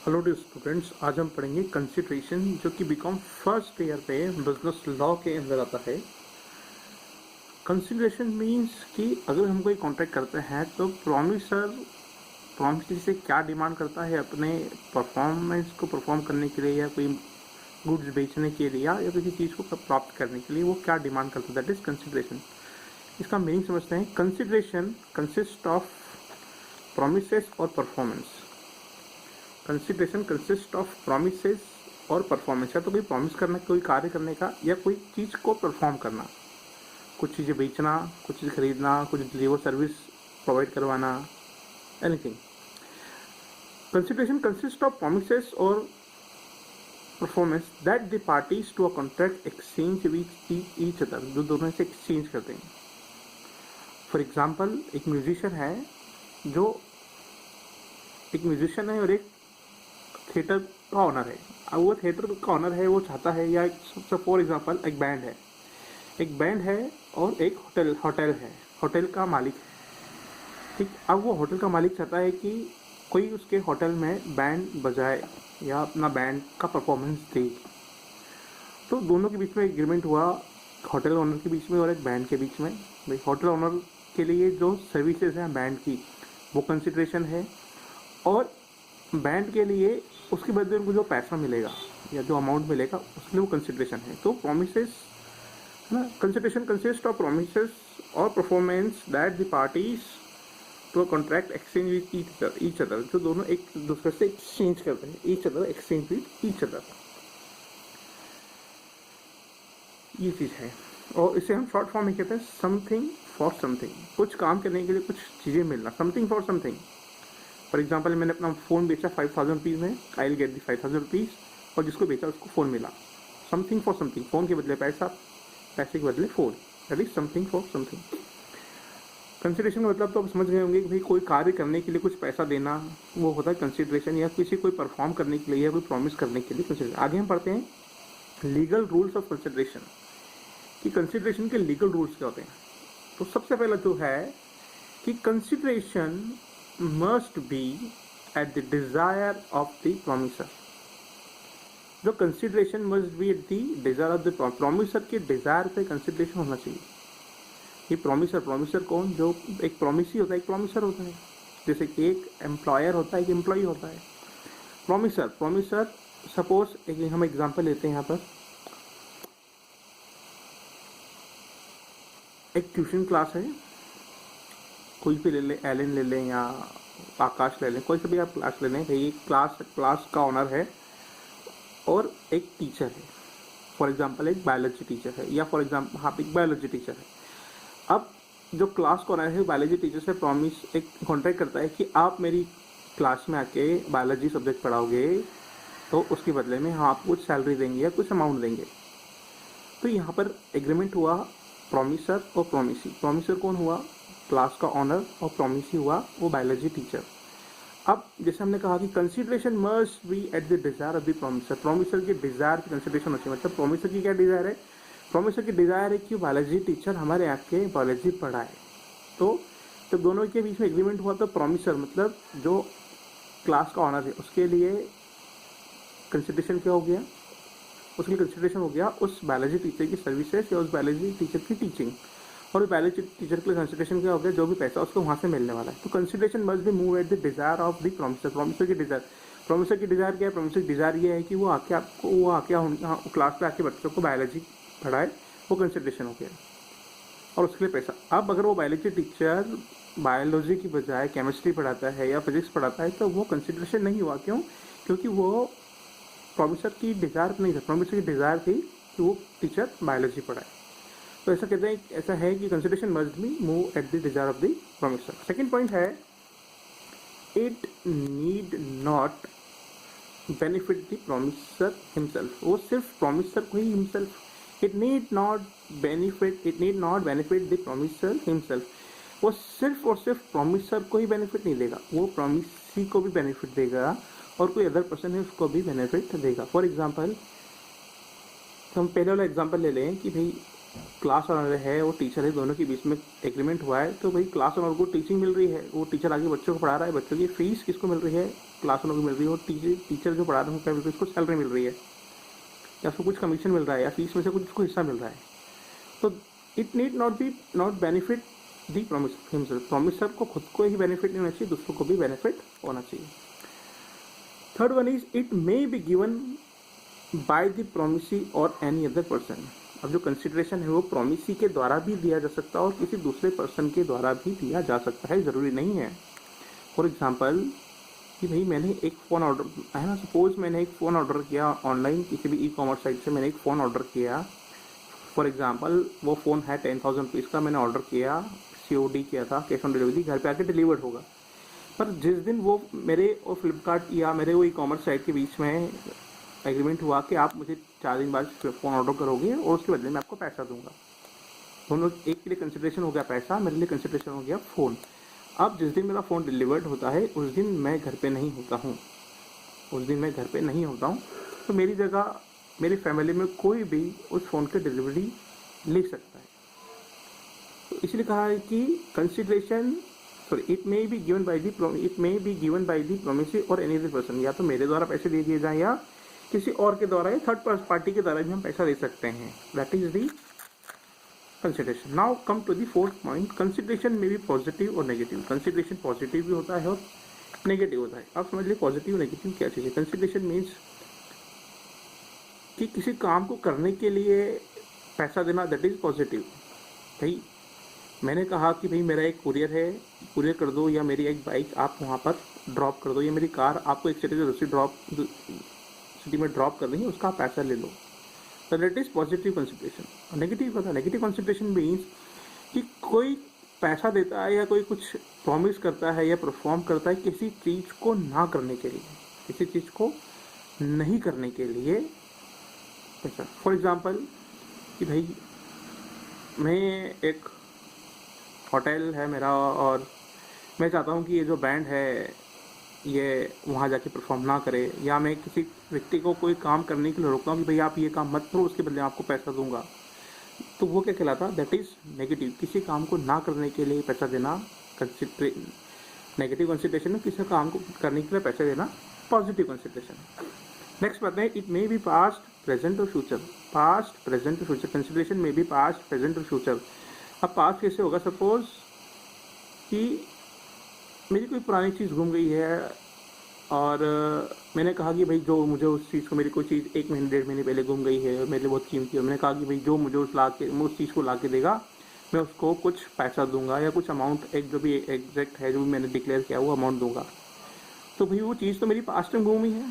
Hello dear students, आज हम पढ़ेंगे कंसिडरेशन जो कि बीकॉम फर्स्ट ईयर पे बिजनेस लॉ के अंदर आता है। कंसिडरेशन मींस कि अगर हम कोई कॉन्ट्रैक्ट करते हैं तो प्रॉमिस से क्या डिमांड करता है अपने परफॉर्मेंस को परफॉर्म करने के लिए, या कोई गुड्स बेचने के लिए, या किसी चीज़ को प्राप्त करने के लिए वो क्या डिमांड करता है, दैट इज कंसिडरेशन। इसका मीनिंग समझते हैं। कंसिडरेशन कंसिस्ट ऑफ प्रोमिसेस और performance. Consideration consist of promises और परफॉर्मेंस, या तो कोई प्रॉमिस करना, कोई कार्य करने का, या कोई चीज़ को परफॉर्म करना, कुछ चीज़ें बेचना, कुछ चीज़ खरीदना, कुछ डिलीवर सर्विस प्रोवाइड करवाना, anything. Consideration consist of promises और performance that the parties to a contract exchange with each other, जो दोनों से एक्सचेंज करते हैं। फॉर एग्जाम्पल, एक म्यूजिशियन है और एक थिएटर का ऑनर है। अब वो थिएटर का ऑनर है, वो चाहता है, या फॉर एग्जांपल एक बैंड है और एक होटल है, होटल का मालिक है। ठीक, अब वो होटल का मालिक चाहता है कि कोई उसके होटल में बैंड बजाए या अपना बैंड का परफॉर्मेंस दे। तो दोनों के बीच में एग्रीमेंट हुआ, होटल ओनर के बीच में और एक बैंड के बीच में। भाई, होटल ओनर के लिए जो सर्विसेज हैं बैंड की, वो कंसिडरेशन है, और बैंड के लिए उसके बदले उनको जो पैसा मिलेगा या जो अमाउंट मिलेगा उसके लिए वो कंसिडरेशन है। तो प्रोमिसेस है ना, कंसिडरेशन कंसिस्ट ऑफ प्रोमिसेस और performance that the parties to a contract exchange with each other, जो दोनों एक दूसरे से एक्सचेंज करते हैं, each other exchange with each other, ये चीज़ है। और इसे हम शॉर्ट फॉर्म में कहते हैं समथिंग फॉर समथिंग, कुछ काम करने के लिए कुछ चीज़ें मिलना, something for something. For example, मैंने अपना फ़ोन बेचा 5000 रुपीज़ में, I will get the 5000 rupees, और जिसको बेचा उसको फ़ोन मिला। समथिंग फॉर समथिंग, फ़ोन के बदले पैसा, पैसे के बदले phone, that is something for something. Consideration का मतलब तो आप समझ गए होंगे कि भाई कोई कार्य करने के लिए कुछ पैसा देना, वो होता है कंसिडरेशन, या किसी कोई परफॉर्म करने के लिए या कोई प्रॉमिस करने के लिए कंसिडरेशन। आगे हम पढ़ते हैं लीगल रूल्स ऑफ कंसिडरेशन, कि कंसिडरेशन के लीगल रूल्स क्या होते हैं। तो सबसे पहला जो है कि consideration must be at the desire of the promiser। जो consideration must be at the desire of the promiser के डिजायर पे कंसिडरेशन होना चाहिए। ये प्रॉमिसर कौन? जो एक प्रॉमिसी होता है, एक प्रॉमिसर होता है। जैसे कि एक एम्प्लॉयर होता है, एक एम्प्लॉय होता है। प्रॉमिसर सपोज एक हम एग्जांपल लेते हैं यहाँ पर, एक ट्यूशन क्लास है, कोई भी ले लें, एलन ले लें या आकाश ले लें, कोई से भी आप क्लास ले लें। ये क्लास का ऑनर है और एक टीचर है। फॉर एग्जांपल एक बायोलॉजी टीचर है, या फॉर एग्जांपल हाँ एक बायोलॉजी टीचर है। अब जो क्लास का ऑनर है बायोलॉजी टीचर से प्रॉमिस, एक कॉन्ट्रैक्ट करता है कि आप मेरी क्लास में आके बायोलॉजी सब्जेक्ट पढ़ाओगे, तो उसके बदले में हम आपको कुछ सैलरी देंगे या कुछ अमाउंट देंगे। तो यहाँ पर एग्रीमेंट हुआ प्रॉमिसर और प्रॉमिसी। प्रॉमिसर कौन हुआ? क्लास का ऑनर, और प्रॉमिसी हुआ वो बायोलॉजी टीचर। अब जैसे हमने कहा कि consideration must B eight the desire of the promiser, promiser के डिजायर की कंसिडरेशन होती है। मतलब प्रॉमिसर की क्या डिजायर है? प्रॉमिसर की डिजायर है कि बायोलॉजी टीचर हमारे यहाँ के बायोलॉजी पढ़ाए। तो जब दोनों के बीच में एग्रीमेंट हुआ तो प्रॉमिसर मतलब जो क्लास का ऑनर है उसके लिए कंसिडरेशन क्या हो गया? उसकी कंसिडरेशन हो गया उस बायोलॉजी टीचर की सर्विसेज या उस बायोलॉजी टीचर की टीचिंग, और बायोलॉजी टीचर के लिए कंसिडरेशन क्या हो गया? जो भी पैसा उसको वहाँ से मिलने वाला है। तो consideration must be move at the desire of the promiser. Promiser की डिजायर क्या है? प्रॉमिसर की डिजायर ये है कि वो आके क्लास पे आके बच्चों को बायोलॉजी पढ़ाए, वो कंसिडरेशन हो गया, और उसके लिए पैसा। अब अगर वो बायोलॉजी टीचर बायोलॉजी की बजाय केमिस्ट्री पढ़ाता है या फिजिक्स पढ़ाता है तो वो कंसिडरेशन नहीं हुआ। क्यों? क्योंकि वो प्रॉमिसर की डिजायर नहीं था, प्रॉमिसर की डिजायर थी कि वो टीचर बायोलॉजी पढ़ाए। तो ऐसा कहते हैं, ऐसा है कि consideration must be move at the desire of the promisor. Second point है, it need not benefit the promisor himself. वो सिर्फ प्रॉमिसर को ही himself, it need not benefit the promisor himself. वो सिर्फ और सिर्फ प्रॉमिसर को ही बेनिफिट नहीं देगा, वो प्रॉमिसी को भी बेनिफिट देगा, और कोई अदर पर्सन है उसको भी बेनिफिट देगा। फॉर एग्जाम्पल, हम पहले वाला एग्जाम्पल ले लें कि भाई क्लास ऑनर है और टीचर है, दोनों के बीच में एग्रीमेंट हुआ है, तो भाई क्लास ऑनर को टीचिंग मिल रही है, वो टीचर आगे बच्चों को पढ़ा रहा है, बच्चों की फीस किसको मिल रही है, क्लास ऑनर को मिल रही है, और टीचर जो पढ़ा रहा है क्या मिल रही है, उसको सैलरी मिल रही है, या उसको कुछ कमीशन मिल रहा है, या फीस में से कुछ उसको हिस्सा मिल रहा है। तो it need not benefit the promisor को खुद को ही बेनिफिट नहीं होना चाहिए, दूसरों को भी बेनिफिट होना चाहिए। Third one is it may be given by the promisee और एनी अदर पर्सन। अब जो कंसिडरेशन है वो प्रोमिसी के द्वारा भी दिया जा सकता है और किसी दूसरे पर्सन के द्वारा भी दिया जा सकता है, ज़रूरी नहीं है। फॉर एग्जांपल कि भाई मैंने एक फ़ोन ऑर्डर है ना, सपोज मैंने एक फ़ोन ऑर्डर किया ऑनलाइन, किसी भी ई-कॉमर्स साइट से मैंने एक फ़ोन ऑर्डर किया। फॉर एग्जांपल वो फ़ोन है 10,000 रुपीज़ का, मैंने ऑर्डर किया, COD किया था, कैश ऑन डिलीवरी, घर पे आके डिलीवर्ड होगा। पर जिस दिन वो मेरे और फ्लिपकार्ट या मेरे वो ई-कॉमर्स साइट के बीच में एग्रीमेंट हुआ कि आप मुझे 4 दिन बाद फ़ोन ऑर्डर करोगे और उसके बदले में आपको पैसा दूंगा, दोनों एक के लिए कंसिडरेशन हो गया पैसा, मेरे लिए कंसिडरेशन हो गया फ़ोन। अब जिस दिन मेरा फ़ोन डिलीवर्ड होता है उस दिन मैं घर पे नहीं होता हूँ, तो मेरी जगह मेरी फैमिली में कोई भी उस फ़ोन की डिलीवरी ले सकता है। तो इसलिए कहा है कि consideration it may be given by the promise और एनी अदर पर्सन, या तो मेरे द्वारा पैसे दे दिए जाएं या किसी और के द्वारा या थर्ड पार्टी के द्वारा भी हम पैसा दे सकते हैं। That is the consideration. Now come to the fourth point, consideration में भी पॉजिटिव और नेगेटिव। कंसिडरेशन पॉजिटिव भी होता है और नेगेटिव होता है। आप समझ लीजिए पॉजिटिव नेगेटिव क्या चीज़ है। कंसिडरेशन मीन्स कि किसी काम को करने के लिए पैसा देना, दैट इज पॉजिटिव। भाई मैंने कहा कि भाई मेरा एक कुरियर कर दो, या मेरी एक बाइक आप वहाँ पर ड्रॉप कर दो, या मेरी कार आपको एक सिटी से दूसरी सिटी में ड्रॉप कर देंगे, उसका पैसा ले लो, तो that is positive consideration. Negative पता, नेगेटिव कंसिडरेशन मीन्स कि कोई पैसा देता है या कोई कुछ प्रॉमिस करता है या परफॉर्म करता है किसी चीज़ को ना करने के लिए, किसी चीज़ को नहीं करने के लिए पैसा। फॉर एग्जाम्पल कि भाई मैं एक होटल है मेरा और मैं चाहता हूँ कि ये जो बैंड है ये वहाँ जाके परफॉर्म ना करे, या मैं किसी व्यक्ति को कोई काम करने के लिए रोकता हूँ कि भाई आप ये काम मत करो, उसके बदले आपको पैसा दूंगा, तो वो क्या कहलाता है, दैट इज नेगेटिव। किसी काम को ना करने के लिए पैसा देना नेगेटिव कंसिडरेशन में, किसी काम को करने के लिए पैसा देना पॉजिटिव कंसिडरेशन। नेक्स्ट बात है, it may be past present और फ्यूचर। पास्ट प्रेजेंट और फ्यूचर कंसिडरेशन में भी पास्ट प्रेजेंट और फ्यूचर। अब पास्ट कैसे होगा, सपोज कि मेरी कोई पुरानी चीज़ गुम गई है और मैंने कहा कि भाई जो मुझे उस चीज़ को, मेरी कोई चीज़ 1 महीने 1.5 महीने पहले गुम गई है और मेरे लिए बहुत कीमती है, मैंने कहा कि भाई जो मुझे उस चीज़ को ला के देगा मैं उसको कुछ पैसा दूंगा या कुछ अमाउंट, एक जो भी एग्जैक्ट है जो भी मैंने डिक्लेयर किया वो अमाउंट दूंगा। तो भाई वो चीज़ तो मेरी पास्ट में गुम ही है,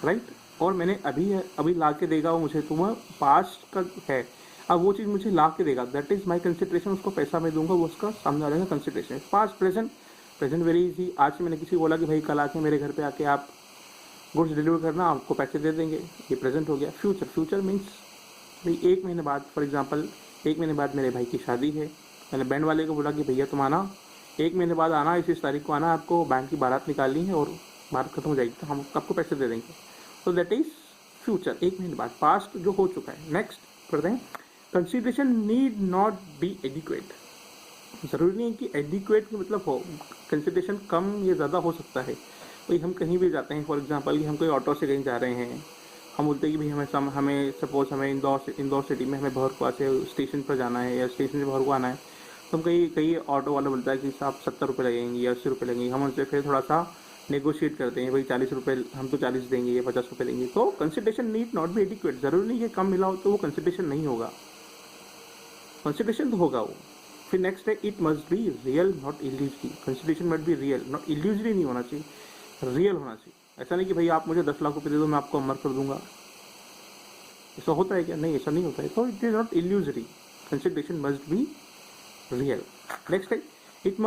राइट, और मैंने अभी ला के देगा वो मुझे, तो वह पास्ट का है। अब वो चीज़ मुझे ला के देगा, दैट इज माई कंसिडरेशन, उसको पैसा मैं दूंगा, वो उसका सामने वाले का consideration. Past present very easy. आज से मैंने किसी को बोला कि भाई कल आके मेरे घर पे आके आप गुड्स डिलीवर करना, आपको पैसे दे देंगे, ये प्रेजेंट हो गया। फ्यूचर मीन्स भाई 1 महीने बाद, फॉर एग्जांपल 1 महीने बाद मेरे भाई की शादी है, मैंने बैंड वाले को बोला कि भैया तुम आना 1 महीने बाद आना, इस तारीख को आना, आपको बैंक की बारात निकालनी है और बारात खत्म हो जाएगी तो हम आपको पैसे दे देंगे। तो दैट इज फ्यूचर, 1 महीने बाद, पास्ट जो हो चुका है। नेक्स्ट पढ़ते हैं, consideration need not be adequate. ज़रूरी नहीं है कि एडिक्वेट का मतलब हो, कंसिडरेशन कम या ज़्यादा हो सकता है। भाई हम कहीं भी जाते हैं, फॉर एग्जांपल कि हम कोई ऑटो से कहीं जा रहे हैं, हम बोलते हैं कि भाई हमें सपोज हमें इंदौर सिटी में हमें भरकुआ से स्टेशन पर जाना है या स्टेशन से भरकुआ आना है, तो हम कई ऑटो वाला बोलता है कि साहब 70 रुपये लगेंगे या 80 रुपये लगेंगे। हम उनसे फिर थोड़ा सा नेगोशिएट करते हैं, भाई 40 रुपये, हम तो 40 देंगे या 50 रुपये देंगे। तो consideration need not be adequate. ज़रूरी नहीं कि कम मिला हो तो वो कंसिडरेशन नहीं होगा, कंसिडरेशन तो होगा वो। फिर नेक्स्ट है, it must be real not illusory. Consideration must be real, not illusory नहीं होना चाहिए, रियल होना चाहिए। ऐसा नहीं कि भाई आप मुझे 10 लाख रुपये दे दो मैं आपको अमर कर दूंगा, ऐसा होता है क्या? नहीं, ऐसा नहीं होता है। तो it is not illusory, consideration must be real. Next है, it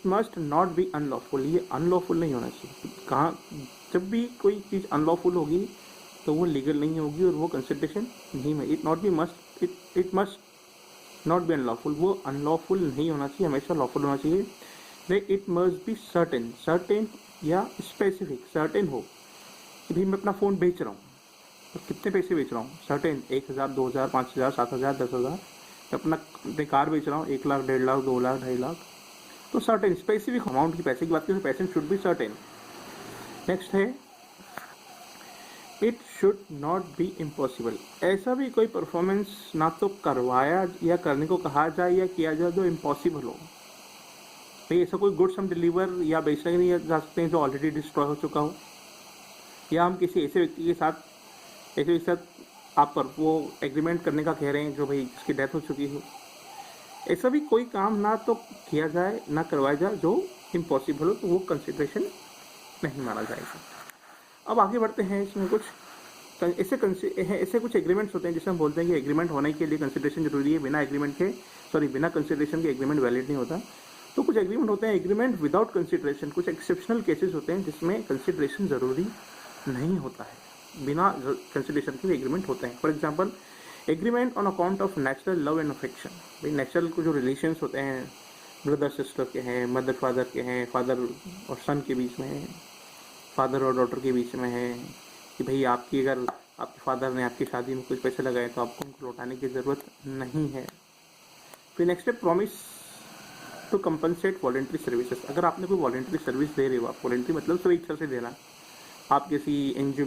must not be unlawful. ये अनलॉफुल नहीं होना चाहिए। कहाँ, जब भी कोई चीज़ अनलॉफुल होगी तो वो लीगल नहीं होगी और वो कंसिडरेशन नहीं है। It must not be unlawful, वो अनलॉफुल नहीं होना चाहिए, हमेशा लॉफुल होना चाहिए। इट मस्ट बी सर्टेन या स्पेसिफिक। सर्टेन हो कि भाई मैं अपना फ़ोन बेच रहा हूँ, तो कितने पैसे बेच रहा हूँ, सर्टेन 1,000, 2,000, 5,000, 7,000, 10,000। अपनी कार बेच रहा हूँ 1 लाख, 1.5 लाख, 2 लाख, 2.5 लाख। तो सर्टेन स्पेसिफिक अमाउंट की पैसे की बात करें तो पैसे शुड बी सर्टेन। नेक्स्ट है it should not be impossible. ऐसा भी कोई परफॉर्मेंस ना तो करवाया या करने को कहा जाए या किया जाए जो इम्पॉसिबल हो। भाई ऐसा कोई गुड्स हम डिलीवर या बेचने नहीं जा सकते हैं जो ऑलरेडी डिस्ट्रॉय हो चुका हो, या हम किसी ऐसे व्यक्ति के साथ आप पर वो एग्रीमेंट करने का कह रहे हैं जो भाई जिसकी डेथ हो चुकी हो। ऐसा भी कोई काम ना तो किया जाए ना करवाया जाए जो इम्पॉसिबल हो, तो वो कंसिडरेशन नहीं माना जाएगा। अब आगे बढ़ते हैं। इसमें कुछ ऐसे कुछ एग्रीमेंट्स होते हैं जिसे हम बोलते हैं कि एग्रीमेंट होने के लिए कंसिडरेशन जरूरी है, बिना कंसिडरेशन के एग्रीमेंट वैलिड नहीं होता। तो कुछ एग्रीमेंट होते हैं एग्रीमेंट विदाउट कंसिडरेशन, कुछ एक्सेप्शनल केसेस होते हैं जिसमें कंसिडरेशन जरूरी नहीं होता है, बिना कंसिडरेशन के एग्रीमेंट होते हैं। For example agreement on account of natural love and affection. भाई नेचुरल को जो रिलेशंस होते हैं ब्रदर सिस्टर के हैं, मदर फादर के हैं, फादर और सन के बीच में है, फादर और डॉटर के बीच में है कि भाई अगर आपके फादर ने आपकी शादी में कुछ पैसे लगाए तो आपको उनको लौटाने की ज़रूरत नहीं है। फिर नेक्स्ट है promise to compensate voluntary services. अगर आपने कोई वॉलेंट्री सर्विस दे रहे हो, आप वॉलेंट्री मतलब स्वेच्छा से देना, आप किसी एनजीओ